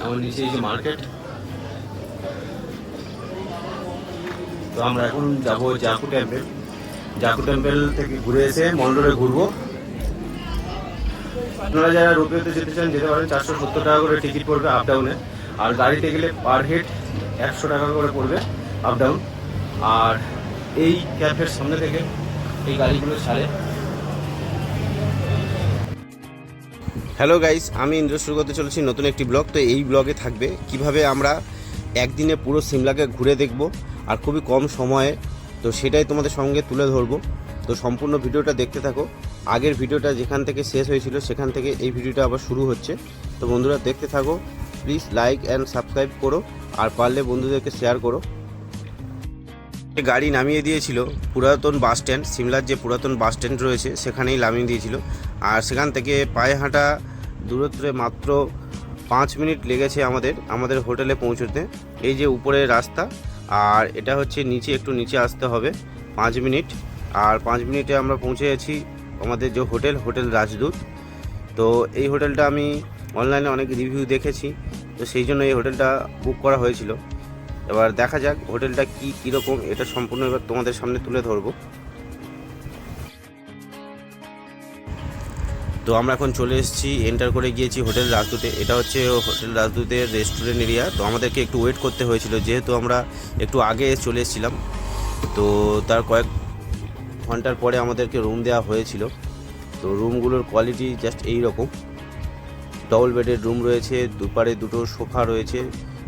আমার নিচে এই যে মার্কেট। তো আমরা এখন যাব জাকু টেম্পল। জাকু টেম্পল থেকে ঘুরে এসে মল রোডে ঘুরবো। আপনারা যারা রোপওয়েতে যেতে চান যেতে পারেন। 470 টাকা করে টিকিট পড়বে আপ ডাউনে, আর গাড়িতে গেলে পার হেড 100 টাকা করে পড়বে আপ ডাউন। আর এই ক্যাফের সামনে থেকে এই গাড়িগুলো ছাড়ে। হ্যালো গাইস, আমি ইন্দ্র শুরু করতে চলেছি নতুন একটি ব্লগ। তো এই ব্লগে থাকবে কিভাবে আমরা একদিনে পুরো সিমলাকে ঘুরে দেখব আর খুবই কম সময়ে। তো সেটাই তোমাদের সঙ্গে তুলে ধরবো। তো সম্পূর্ণ ভিডিওটা দেখতে থাকো। আগের ভিডিওটা যেখান থেকে শেষ হয়েছিল সেখান থেকে এই ভিডিওটা আবার শুরু হচ্ছে। তো বন্ধুরা দেখতে থাকো, প্লিজ লাইক অ্যান্ড সাবস্ক্রাইব করো, আর পারলে বন্ধুদেরকে শেয়ার করো। গাড়ি নামিয়ে দিয়েছিল পুরাতন বাস স্ট্যান্ড, সিমলার যে পুরাতন বাস স্ট্যান্ড রয়েছে সেখানেই নামিয়ে দিয়েছিল। আর সেখান থেকে পায়ে হাঁটা দূরত্বে মাত্র 5 মিনিট লেগেছে আমাদের হোটেলে পৌঁছতে। এই যে উপরে রাস্তা, আর এটা হচ্ছে নিচে, একটু নিচে আসতে হবে 5 মিনিট। আর 5 মিনিটে আমরা পৌঁছে গেছি আমাদের যে হোটেল রাজদূত। তো এই হোটেলটা আমি অনলাইনে অনেক রিভিউ দেখেছি, তো সেই জন্য এই হোটেলটা বুক করা হয়েছিল। এবার দেখা যাক হোটেলটা কীরকম, এটা সম্পূর্ণ এবার তোমাদের সামনে তুলে ধরবো। তো আমরা এখন চলে এসেছি, এন্টার করে গিয়েছি হোটেল রাজদূতে। এটা হচ্ছে হোটেল রাজদূতের রেস্টুরেন্ট এরিয়া। তো আমাদেরকে একটু ওয়েট করতে হয়েছিল, যেহেতু আমরা একটু আগে চলে এসেছিলাম। তো তার কয়েক ঘন্টার পরে আমাদেরকে রুম দেওয়া হয়েছিল। তো রুমগুলোর কোয়ালিটি জাস্ট এই রকম। ডবল বেডের রুম রয়েছে, দুপারে দুটো সোফা রয়েছে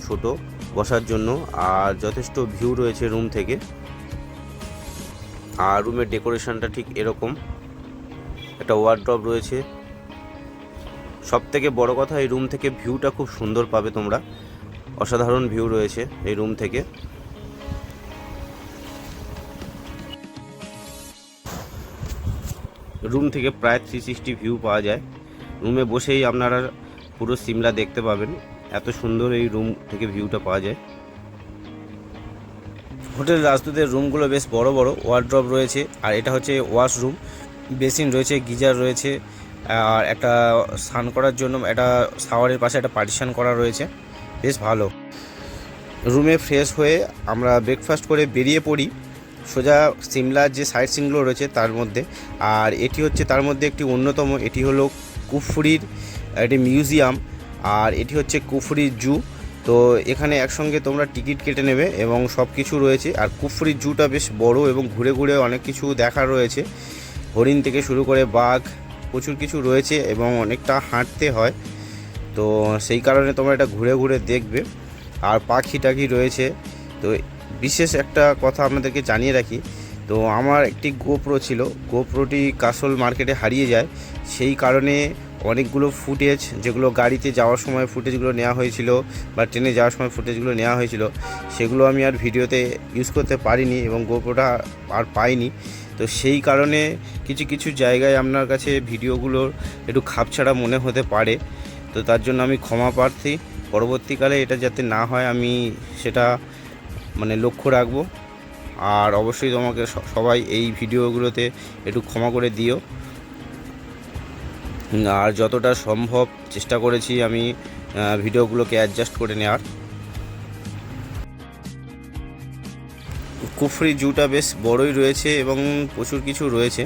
ছোট বসার জন্য, আর যথেষ্ট ভিউ রয়েছে রুম থেকে। আর রুমের ডেকোরেশনটা ঠিক এরকম, একটা ওয়ার্ড্রপ রয়েছে। সব থেকে বড় কথা, এই রুম থেকে ভিউটা খুব সুন্দর পাবে তোমরা, অসাধারণ ভিউ রয়েছে এই রুম থেকে। রুম থেকে প্রায় 360 ভিউ পাওয়া যায়। রুমে বসেই আপনারা পুরো সিমলা দেখতে পাবেন, এত সুন্দর এই রুম থেকে ভিউটা পাওয়া যায়। হোটেল রাজদূতের রুমগুলো বেশ বড় বড়, ওয়ার্ড্রপ রয়েছে। আর এটা হচ্ছে ওয়াশরুম, বেসিন রয়েছে, গিজার রয়েছে, আর একটা স্নান করার জন্য একটা শাওয়ারের পাশে একটা পার্টিশন করা রয়েছে, বেশ ভালো। রুমে ফ্রেশ হয়ে আমরা ব্রেকফাস্ট করে বেরিয়ে পড়ি সোজা সিমলার যে সাইট সিনগুলো রয়েছে তার মধ্যে। আর এটি হচ্ছে তার মধ্যে একটি অন্যতম, এটি হলো কুফরির একটি মিউজিয়াম, আর এটি হচ্ছে কুফরি জু। তো এখানে একসঙ্গে তোমরা টিকিট কেটে নেবে এবং সব কিছু রয়েছে। আর কুফরি জুটা বেশ বড় এবং ঘুরে ঘুরে অনেক কিছু দেখার রয়েছে, হরিণ থেকে শুরু করে বাঘ, প্রচুর কিছু রয়েছে এবং অনেকটা হাঁটতে হয়। তো সেই কারণে তোমরা এটা ঘুরে ঘুরে দেখবে। আর পাখি টাখি রয়েছে। তো বিশেষ একটা কথা আপনাদেরকে জানিয়ে রাখি, তো আমার একটি গোপ্রো ছিল, গোপ্রোটি কাসল মার্কেটে হারিয়ে যায়। সেই কারণে অনেকগুলো ফুটেজ, যেগুলো গাড়িতে যাওয়ার সময় ফুটেজগুলো নেওয়া হয়েছিল বা ট্রেনে যাওয়ার সময় ফুটেজগুলো নেওয়া হয়েছিল, সেগুলো আমি আর ভিডিওতে ইউজ করতে পারিনি এবং গোপ্রোটা আর পাইনি। তো সেই কারণে কিছু কিছু জায়গায় আপনার কাছে ভিডিওগুলোর একটু খাপছাড়া মনে হতে পারে। তো তার জন্য আমি ক্ষমা প্রার্থী। পরবর্তীকালে এটা যাতে না হয় আমি সেটা লক্ষ্য রাখবো। আর অবশ্যই তোমাকে সবাই এই ভিডিওগুলোতে একটু ক্ষমা করে দিও। আর যতটা সম্ভব চেষ্টা করেছি আমি ভিডিওগুলোকে অ্যাডজাস্ট করে নেওয়ার। কুফরি জুটা বেশ বড়ই রয়েছে এবং প্রচুর কিছু রয়েছে।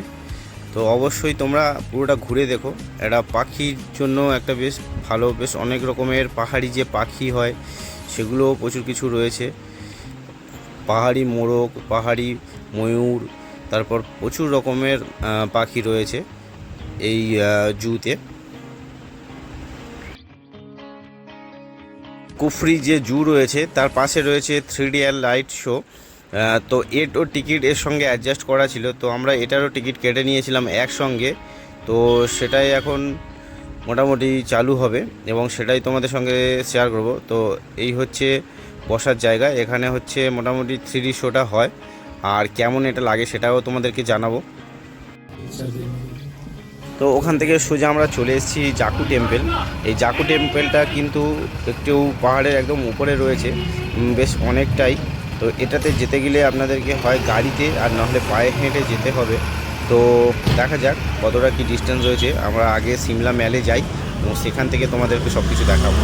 তো অবশ্যই তোমরা পুরোটা ঘুরে দেখো। এটা পাখির জন্য একটা বেশ ভালো, বেশ অনেক রকমের পাহাড়ি যে পাখি হয় সেগুলো প্রচুর কিছু রয়েছে। পাহাড়ি মোরগ, পাহাড়ি ময়ূর, তারপর প্রচুর রকমের পাখি রয়েছে এই জুতে। কুফরি যে জু রয়েছে তার পাশে রয়েছে 3D লাইট শো। তো এরও টিকিট এর সঙ্গে অ্যাডজাস্ট করা ছিল, তো আমরা এটারও টিকিট কেটে নিয়েছিলাম একসঙ্গে। তো সেটাই এখন মোটামুটি চালু হবে এবং সেটাই তোমাদের সঙ্গে শেয়ার করব। তো এই হচ্ছে বসার জায়গা, এখানে হচ্ছে মোটামুটি 3D শোটা হয়। আর কেমন এটা লাগে সেটাও তোমাদেরকে জানাবো। তো ওখান থেকে সোজা আমরা চলে এসেছি জাকু টেম্পল। এই জাকু টেম্পলটা কিন্তু একটু পাহাড়ের একদম উপরে রয়েছে, বেশ অনেকটাই। তো এটাতে যেতে গেলে আপনাদেরকে হয় গাড়িতে আর নাহলে পায়ে হেঁটে যেতে হবে। তো দেখা যাক কতটা কি ডিস্টেন্স রয়েছে। আমরা আগে সিমলা ম্যালে যাই এবং সেখান থেকে তোমাদেরকে সব কিছু দেখাবো।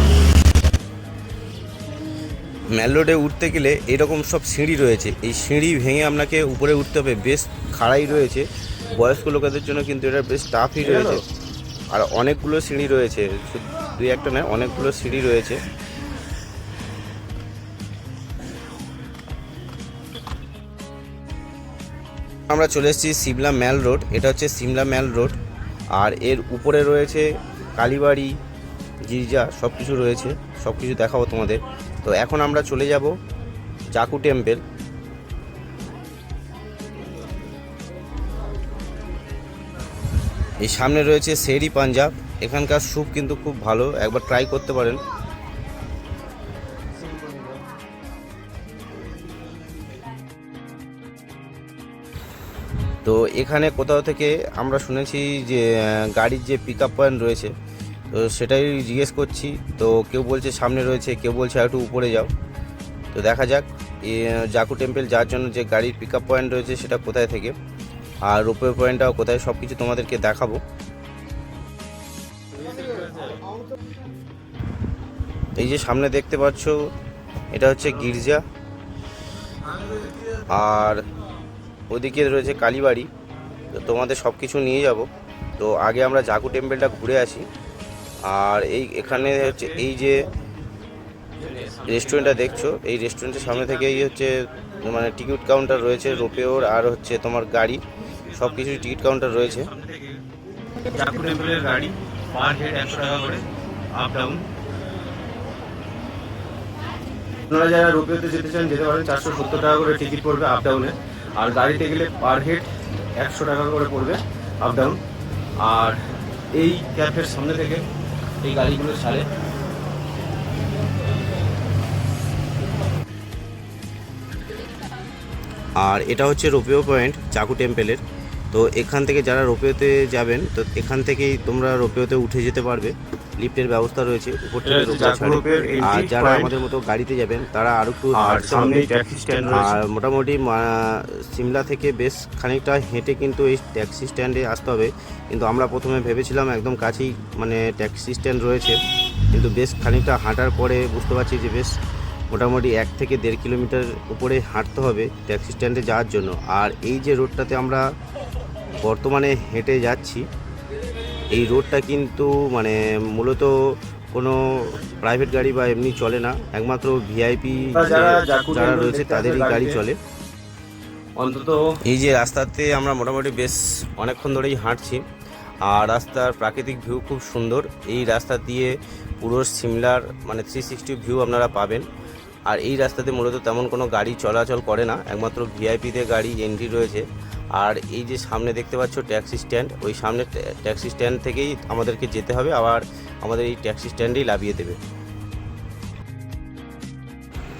মেল রোডে উঠতে গেলে এরকম সব সিঁড়ি রয়েছে, এই সিঁড়ি ভেঙে আপনাকে উপরে উঠতে হবে। বেশ খাড়াই রয়েছে, বয়স্ক লোকেদের জন্য কিন্তু এটা বেশ টাফই রয়েছে। আর অনেকগুলো সিঁড়ি রয়েছে, দুই একটা নয়, অনেকগুলো সিঁড়ি রয়েছে। আমরা চলে এসেছি সিমলা মেল রোড। এটা হচ্ছে সিমলা মেল রোড, আর এর উপরে রয়েছে কালীবাড়ি, গির্জা, সব কিছু রয়েছে, সব কিছু দেখাবো তোমাদের। তো এখন আমরা চলে যাব জাকু টেম্পল। এই সামনে রয়েছে শেরি পাঞ্জাব, এখানকার স্যুপ কিন্তু খুব ভালো, একবার ট্রাই করতে পারেন। তো এখানে কোথাও থেকে আমরা শুনেছি যে গাড়ির যে পিক আপ পয়েন্ট রয়েছে, তো সেটাই জিজ্ঞেস করছি। তো কেউ বলছে সামনে রয়েছে, কেউ বলছে একটু উপরে যাও। তো দেখা যাক জাকু টেম্পল যাওয়ার জন্য যে গাড়ির পিক আপ পয়েন্ট রয়েছে সেটা কোথায় থেকে, আর রোপওয়ে পয়েন্টটাও কোথায়, সব কিছু তোমাদেরকে দেখাবো। এই যে সামনে দেখতে পাচ্ছ, এটা হচ্ছে গির্জা, আর ওদিকে রয়েছে কালীবাড়ি। তো তোমাদের সব কিছু নিয়ে যাব। তো আগে আমরা জাকু টেম্পলটা ঘুরে আসি। আর এখানে হচ্ছে এই যে রেস্টুরেন্টটা দেখছো, এই রেস্টুরেন্টের সামনে থেকেই হচ্ছে মানে টিকিট কাউন্টার রয়েছে, রোপওয়ের আর হচ্ছে তোমার গাড়ি, সব কিছুই টিকিট কাউন্টার রয়েছে। জাকু টেম্পলের গাড়ি পার হেড 100 টাকা করে আপ ডাউন। আপনারা যারা রোপওয়েতে যেতে চান যেতে পারেন, 470 টাকা করে টিকিট পড়বে আপ ডাউনে। আর গাড়িতে গেলে পার হেড 100 টাকা করে পড়বে আপ ডাউন। আর এই ক্যাফের সামনে থেকে এই গাড়িগুলো ছাড়ে। আর এটা হচ্ছে রোপওয়ে পয়েন্ট জাকু টেম্পলের। তো এখান থেকে যারা রোপওয়েতে যাবেন, তো এখান থেকেই তোমরা রোপওয়েতে উঠে যেতে পারবে, লিফটের ব্যবস্থা রয়েছে, উপর থেকে রোপওয়ে ছাড়ে। আর যারা আমাদের মতো গাড়িতে যাবেন তারা আরও একটু হাঁটতে হবে। আর মোটামুটি সিমলা থেকে বেশ খানিকটা হেঁটে কিন্তু এই ট্যাক্সি স্ট্যান্ডে আসতে হবে। কিন্তু আমরা প্রথমে ভেবেছিলাম একদম কাছেই মানে ট্যাক্সি স্ট্যান্ড রয়েছে, কিন্তু বেশ খানিকটা হাঁটার পরে বুঝতে পারছি যে বেশ মোটামুটি 1 থেকে 1.5 কিলোমিটার উপরে হাঁটতে হবে ট্যাক্সি স্ট্যান্ডে যাওয়ার জন্য। আর এই যে রোডটাতে আমরা বর্তমানে হেঁটে যাচ্ছি, এই রোডটা কিন্তু মানে মূলত কোনো প্রাইভেট গাড়ি বা এমনি চলে না, একমাত্র ভিআইপি যারা রয়েছে তাদেরই গাড়ি চলে। অন্তত এই যে রাস্তাতে আমরা মোটামুটি বেশ অনেকক্ষণ ধরেই হাঁটছি, আর রাস্তার প্রাকৃতিক ভিউ খুব সুন্দর। এই রাস্তা দিয়ে পুরো সিমলার মানে 360 ভিউ আপনারা পাবেন। আর এই রাস্তাতে মূলত তেমন কোনো গাড়ি চলাচল করে না, একমাত্র ভিআইপিতে গাড়ি এন্ট্রি রয়েছে। আর এই যে সামনে দেখতে পাচ্ছ ট্যাক্সি স্ট্যান্ড, ওই সামনে ট্যাক্সি স্ট্যান্ড থেকেই আমাদেরকে যেতে হবে, আবার আমাদের এই ট্যাক্সি স্ট্যান্ডেই নামিয়ে দেবে।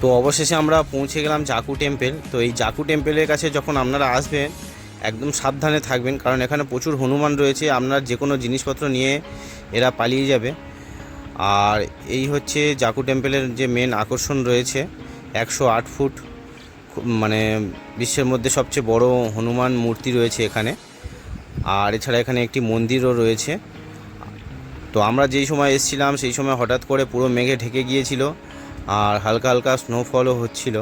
তো অবশেষে আমরা পৌঁছে গেলাম জাকু টেম্পল। তো এই জাকু টেম্পলের কাছে যখন আপনারা আসবেন একদম সাবধানে থাকবেন, কারণ এখানে প্রচুর হনুমান রয়েছে, আপনার যে কোনো জিনিসপত্র নিয়ে এরা পালিয়ে যাবে। আর এই হচ্ছে জাকু টেম্পলের যে মেন আকর্ষণ রয়েছে, 108 ফুট মানে বিশ্বের মধ্যে সবচেয়ে বড় হনুমান মূর্তি রয়েছে এখানে। আর এছাড়া এখানে একটি মন্দিরও রয়েছে। তো আমরা যেই সময় এসেছিলাম সেই সময় হঠাৎ করে পুরো মেঘে ঢেকে গিয়েছিল, আর হালকা হালকা স্নোফলও হচ্ছিল।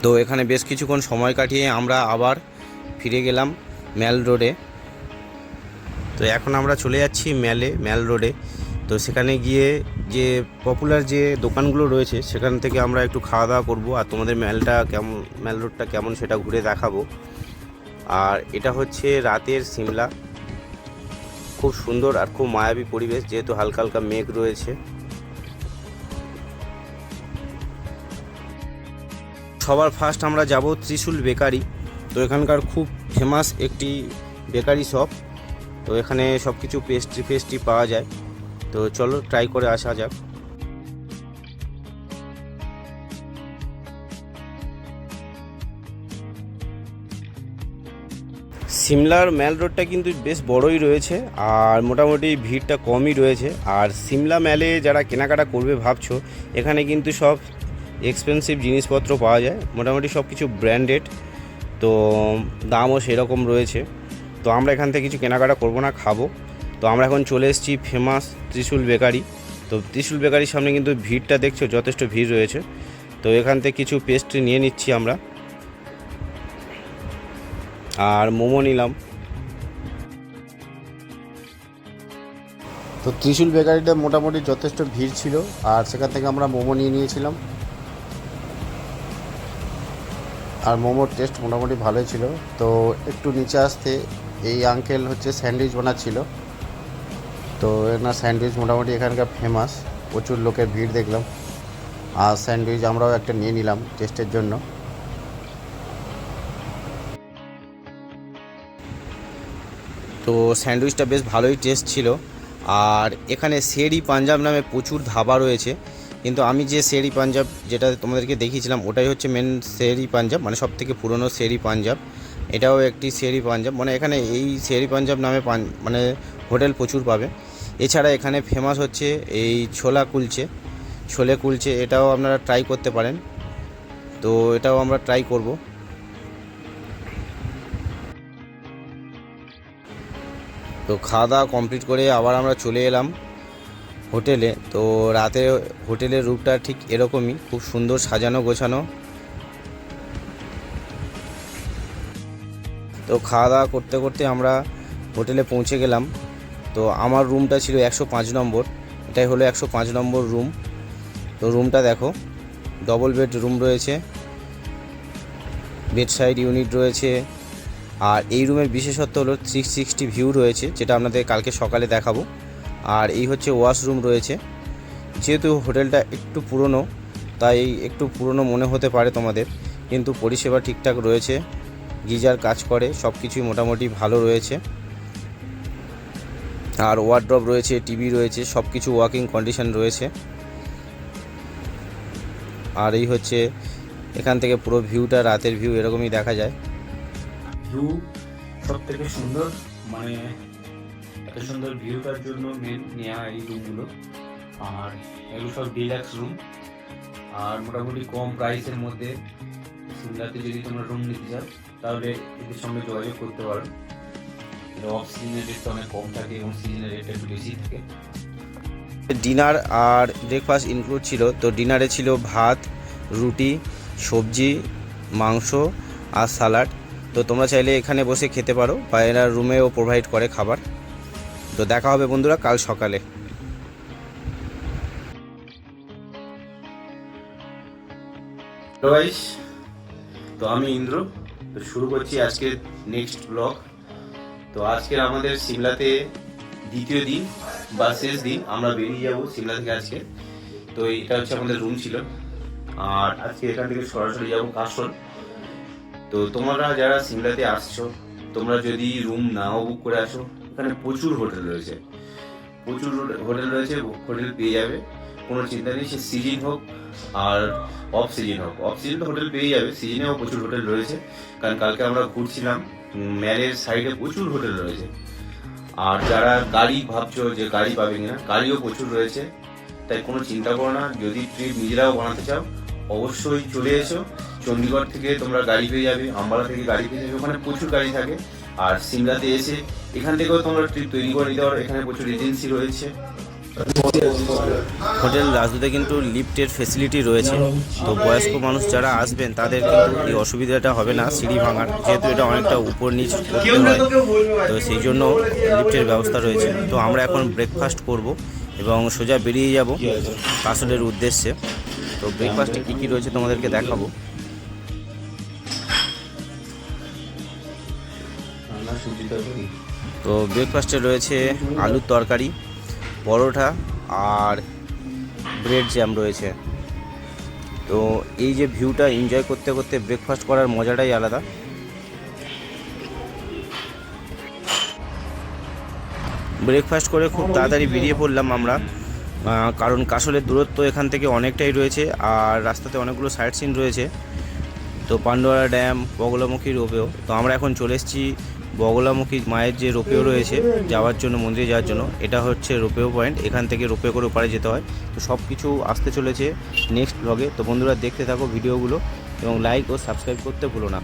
তো এখানে বেশ কিছুক্ষণ সময় কাটিয়ে আমরা আবার ফিরে গেলাম মেল রোডে। তো এখন আমরা চলে যাচ্ছি মেল রোডে। তো সেখানে গিয়ে যে পপুলার যে দোকানগুলো রয়েছে সেখান থেকে আমরা একটু খাওয়া দাওয়া করবো, আর তোমাদের মেল রোডটা কেমন সেটা ঘুরে দেখাবো। আর এটা হচ্ছে রাতের সিমলা, খুব সুন্দর আর খুব মায়াবী পরিবেশ, যেহেতু হালকা হালকা মেঘ রয়েছে। সবার ফার্স্ট আমরা যাব ত্রিশূল বেকারি। তো এখানকার খুব ফেমাস একটি বেকারি শপ। তো এখানে সব কিছু পেস্ট্রি পাওয়া যায়। তো চলো ট্রাই করে আসা যাক। সিমলার মেল রোডটা কিন্তু বেশ বড়ই রয়েছে, আর মোটামুটি ভিড়টা কমই রয়েছে। আর সিমলা মেলে যারা কেনাকাটা করবে ভাবছো, এখানে কিন্তু সব এক্সপেন্সিভ জিনিসপত্র পাওয়া যায়, মোটামুটি সব কিছু ব্র্যান্ডেড, তো দামও সেরকম রয়েছে। তো আমরা এখান থেকে কিছু কেনাকাটা করবো না, খাবো। তো আমরা এখন চলে এসেছি ফেমাস ত্রিশূল বেকারি। তো তো ত্রিশুল বেকারির সামনে কিন্তু ভিড়টা দেখছো, যথেষ্ট ভিড় রয়েছে। তো এখান থেকে কিছু পেস্ট্রি নিয়ে নিচ্ছি আমরা, আর মোমো নিলাম। তো ত্রিশুল বেকারিটা মোটামুটি যথেষ্ট ভিড় ছিল, আর সেখান থেকে আমরা মোমো নিয়ে নিয়েছিলাম। আর মোমোর টেস্ট মোটামুটি ভালোই ছিল। তো একটু নিচে আসতে এই আঙ্কেল হচ্ছে স্যান্ডউইচ বানাচ্ছিল। তো এনার স্যান্ডউইচ মোটামুটি এখানকার ফেমাস, প্রচুর লোকের ভিড় দেখলাম। আর স্যান্ডউইচ আমরাও একটা নিয়ে নিলাম টেস্টের জন্য। তো স্যান্ডউইচটা বেশ ভালোই টেস্ট ছিল। আর এখানে শেরি পাঞ্জাব নামে প্রচুর ধাবা রয়েছে, কিন্তু আমি যে শেরি পাঞ্জাব যেটা তোমাদেরকে দেখিয়েছিলাম ওটাই হচ্ছে মেন শেরি পাঞ্জাব, মানে সবথেকে পুরনো শেরি পাঞ্জাব। এটাও একটি শেরি পাঞ্জাব, মানে এখানে এই শেরি পাঞ্জাব নামে মানে হোটেল প্রচুর পাবে। এছাড়া এখানে ফেমাস হচ্ছে এই ছোলে কুলচে, এটাও আপনারা ট্রাই করতে পারেন। তো এটাও আমরা ট্রাই করব। তো খাওয়া দাওয়া কমপ্লিট করে আবার আমরা চলে এলাম হোটেলে। তো রাতে হোটেলের রুমটা ঠিক এরকমই, খুব সুন্দর সাজানো গোছানো। তো খাওয়া দাওয়া করতে করতে আমরা হোটেলে পৌঁছে গেলাম। তো আমার রুমটা ছিল 105 নম্বর, এটাই হলো 105 নম্বর রুম। তো রুমটা দেখো, ডবল বেড রুম রয়েছে, বেড সাইড ইউনিট রয়েছে। আর এই রুমের বিশেষত্ব হলো 360 ভিউ রয়েছে, যেটা আপনাদের কালকে সকালে দেখাবো। আর এই হচ্ছে ওয়াশরুম রয়েছে। যেহেতু হোটেলটা একটু পুরনো, তাই একটু পুরনো মনে হতে পারে তোমাদের, কিন্তু পরিষেবা ঠিকঠাক রয়েছে, গিজার কাজ করে, সব কিছুই মোটামুটি ভালো রয়েছে। আর ওয়ার্ড্রপ রয়েছে, টিভি রয়েছে, সব কিছু ওয়ার্কিং কন্ডিশন রয়েছে। আর এই হচ্ছে এখান থেকে পুরো ভিউটা, রাতের ভিউ এরকমই দেখা যায়। ভিউ সব থেকে সুন্দর, মানে এত সুন্দর ভিউটার জন্য মেন নেওয়া এই রুমগুলো। আর এগুলো সব ডিলাক্স রুম, আর মোটামুটি কম প্রাইসের মধ্যে সিমলাতে যদি তোমরা রুম নিতে চাও তাহলে এদের সঙ্গে যোগাযোগ করতে পারো। অফ সিজনের রেটটা অনেক কম থাকে এবং সিজনের রেটটা একটু বেশি থাকে। ডিনার আর ব্রেকফাস্ট ইনক্লুড ছিল। তো ডিনারে ছিল ভাত, রুটি, সবজি, মাংস আর সালাড। তো তোমরা চাইলে এখানে বসে খেতে পারো, বা এরা রুমেও প্রোভাইড করে খাবার। তো দেখা হবে বন্ধুরা কাল সকালে। হ্যালো গাইস, তো আমি ইন্দ্র। তো শুরু করছি আজকের নেক্সট ব্লগ। তো আজকের আমাদের সিমলাতে দ্বিতীয় দিন বা শেষ দিন, আমরা বেরিয়ে যাবো সিমলা থেকে আজকে। তো এটা হচ্ছে আমাদের রুম ছিল, আর আজকে এখান থেকে সরাসরি যাবো কাশল। তো তোমরা যারা সিমলাতে আসছো, তোমরা যদি রুম নাও বুক করে আসো, এখানে প্রচুর হোটেল রয়েছে, হোটেল পেয়ে যাবে, কোনো চিন্তা নেই। সে সিজন হোক আর অফ সিজন হোক, অফ সিজন তো হোটেল পেয়ে যাবে, সিজনেও প্রচুর হোটেল রয়েছে। কারণ কালকে আমরা ঘুরছিলাম, ম্যালের সাইডে প্রচুর হোটেল রয়েছে। আর যারা গাড়ি ভাবছো যে গাড়ি পাবে কিনা, গাড়িও প্রচুর রয়েছে। তাই কোনো চিন্তা করো না, যদি ট্রিপ নিজেরাও বানাতে চাও অবশ্যই চলে এসো। চণ্ডীগড় থেকে তোমরা গাড়ি পেয়ে যাবে, আম্বালা থেকে গাড়ি পেয়ে যাবে, ওখানে প্রচুর গাড়ি থাকে। আর সিমলাতে এসে এখান থেকেও তোমরা ট্রিপ তৈরি করে নিতে পারো, এখানে প্রচুর এজেন্সি রয়েছে। হোটেল রাজদূতে কিন্তু লিফটের ফেসিলিটি রয়েছে। তো বয়স্ক মানুষ যারা আসবেন তাদের কিন্তু এই অসুবিধাটা হবে না সিঁড়ি ভাঙার, যেহেতু এটা অনেকটা উপর নিচ করতে হয়। তো সেই জন্য লিফটের ব্যবস্থা রয়েছে। তো আমরা এখন ব্রেকফাস্ট করব এবং সোজা বেরিয়ে যাব কাশলের উদ্দেশ্যে। তো ব্রেকফাস্টে কী কী রয়েছে তোমাদেরকে দেখাবো। তো ব্রেকফাস্টে রয়েছে আলুর তরকারি, পরোটা আর ব্রেড জ্যাম রয়েছে। তো এই যে ভিউটা এনজয় করতে করতে ব্রেকফাস্ট করার মজাটাই আলাদা। ব্রেকফাস্ট করে খুব তাড়াতাড়ি বেরিয়ে পড়লাম আমরা, কারণ কাশলের দূরত্ব এখান থেকে অনেকটাই রয়েছে, আর রাস্তাতে অনেকগুলো সাইট সিন রয়েছে। তো পান্ডুয়ারা ড্যাম, বগলামুখী রোপেও। তো আমরা এখন চলে এসেছি বগলামুখী মায়ের যে রোপেও রয়েছে যাওয়ার জন্য, মন্দিরে যাওয়ার জন্য। এটা হচ্ছে রোপেও পয়েন্ট, এখান থেকে রোপে করে ওপারে যেতে হয়। তো সব কিছু আসতে চলেছে নেক্সট ব্লগে। তো বন্ধুরা দেখতে থাকো ভিডিওগুলো এবং লাইক ও সাবস্ক্রাইব করতে ভুলো না।